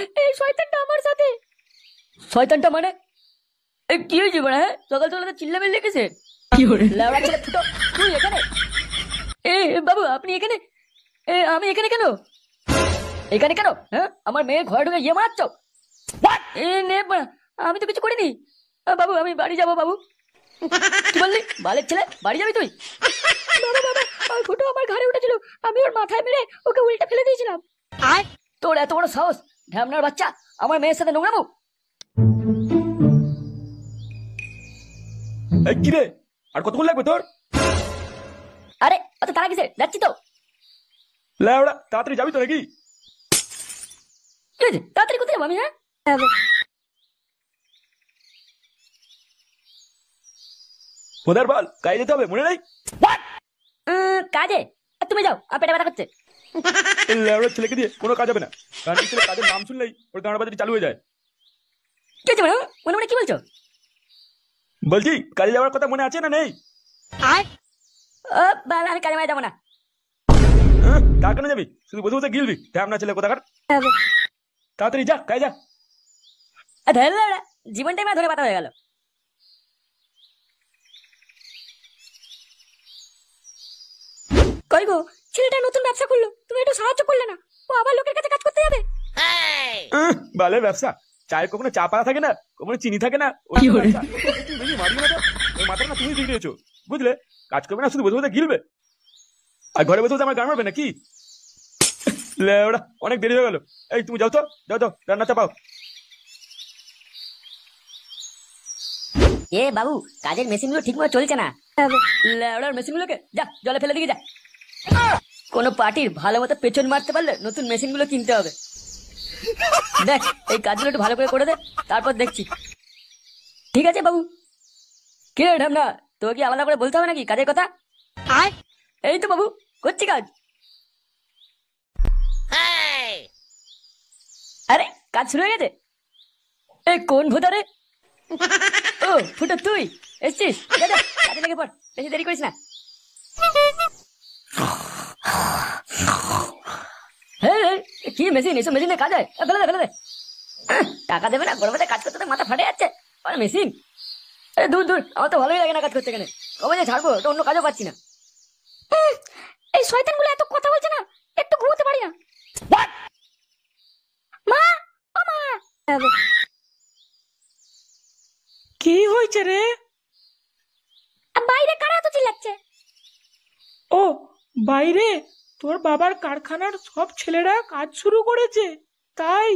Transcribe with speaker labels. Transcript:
Speaker 1: এই শয়তানটা আমার সাথে। শয়তানটা মানে? কি হয়েছে বড়? হ্যাঁ, সকাল সকাল চিল্লামিল্লি লেগেছে। লেওড়া ছেলে ফুটো, তুই এখানে? বাবু আপনি এখানে? আমি এখানে কেন? এখানে কেন? হ্যাঁ, আমার মেয়ে ঘরে ঢুকে ইয়ে মারছ? নে বাড়া, আমি তো কিছু করিনি। বাবু আমি বাড়ি যাবো বাবু। কি বললি? বালের ছেলে, বাড়ি যাবি তুই? বাবা বাবা, ওই ফুটো আমার ঘাড়ে উঠেছিল, আমি ওর মাথায় মেরে ওকে উল্টে ফেলে দিয়েছিলাম। আর তোর এত বড় সাহস, ঢ্যামনার বাচ্চা, আমার মেয়ের সাথে নোংরামো?
Speaker 2: কি রে, আর কতক্ষণ লাগবে তোর?
Speaker 1: আরে অত তারা কিসে, যাচ্ছি তো।
Speaker 2: লেওড়া, তাড়াতাড়ি যাবি তো নাকি?
Speaker 1: কি হয়েছে, তাড়াতাড়ি কোথায় যাবো আমি? হ্যাঁ
Speaker 2: ওদের বল, কাজে যেতে হবে, মনে নেই?
Speaker 1: কাজে? তুমি যাও, আর পেটে ব্যথা করছে।
Speaker 2: লেওড়ার ছেলেকে দিয়ে কোনো কাজ হবে না, কারণ এই ছেলে কাজের নাম শুনলেই ওর গাঁড় বাজারি চালু হয়ে যায়।
Speaker 1: কি হয়েছে ম্যাডাম, মনে মনে কি বলছো?
Speaker 2: বলছি কাজে যাওয়ার কথা মনে আছে না নেই?
Speaker 1: আর বাল, আমি কাজে মাঝে যাবো না।
Speaker 2: তা কেন যাবি? শুধু বসে বসে গিলবি, ঢ্যামনা ছেলে কোথাকার। তাড়াতাড়ি যা, কাজে যা।
Speaker 1: জীবনটাই মা ধরে পাতা হয়ে গেল। কই গো, ছেলেটা নতুন ব্যবসা করলো, তুমি একটু সাহায্য করলে না? ও আবার লোকের কাছে কাজ করতে যাবে।
Speaker 2: বালের ব্যবসা, চায়ের কখনো চা পাতা থাকে না, কখনো চিনি থাকে না, ওই ব্যবসা। তুমি বেশি মারিও না তো, ওই মাথাটা না তুমি বিগড়েছো, বুঝলে? কাজ করবে না, শুধু বসে বসে গিলবে, আর ঘরে বসে বসে আমার গান মারবে নাকি? লেওড়া, অনেক দেরি হয়ে গেল। এই তুমি যাও তো, যাও যাও, রান্না চাপাও।
Speaker 1: বাবু, কাজের মেশিন গুলো ঠিক মতো চলছে না। লেওড়ার মেশিন গুলোকে যা জলে ফেলে দিয়ে যা। কোনো পার্টির ভালো মতো পেছন মারতে পারলে নতুন মেশিন গুলো কিনতে হবে। দেখ, এই কাজগুলো একটু ভালো করে দে, তারপর দেখছি। ঠিক আছে বাবু। কি রে ঢামনা, তোকে কি আলাদা করে বলতে হবে নাকি কাজের কথা? আর এই তো বাবু, করছি কাজ। আরে কাজ শুরু হয়ে গেছে? কোন ভোতা রে? ও ফুটো, তুই এসছিস? যা যা, কাজে লেগে পড়, বেশি দেরি করিস না। কি মেশিন, এসব মেশিনে কাজ হয়? ফেলে দে ফেলে দে। টাকা দেবে না, গরমে কাজ করতে মাথা ফাটে যাচ্ছে। মেশিন দূর দূর, আমার তো ভালোই লাগে না কাজ করতে। এখানে কবে যে ছাড়বো, তো অন্য কাজও পাচ্ছি না। এই শয়তানগুলো এত কথা বলছে না, একটু ঘুমোতে পারি না। মা, ও মা।
Speaker 3: কি হয়েছে রে?
Speaker 1: বাইরে কারা তো চিল্লাচ্ছে?
Speaker 3: ও, বাইরে তোর বাবার কারখানার সব ছেলেরা কাজ শুরু করেছে, তাই?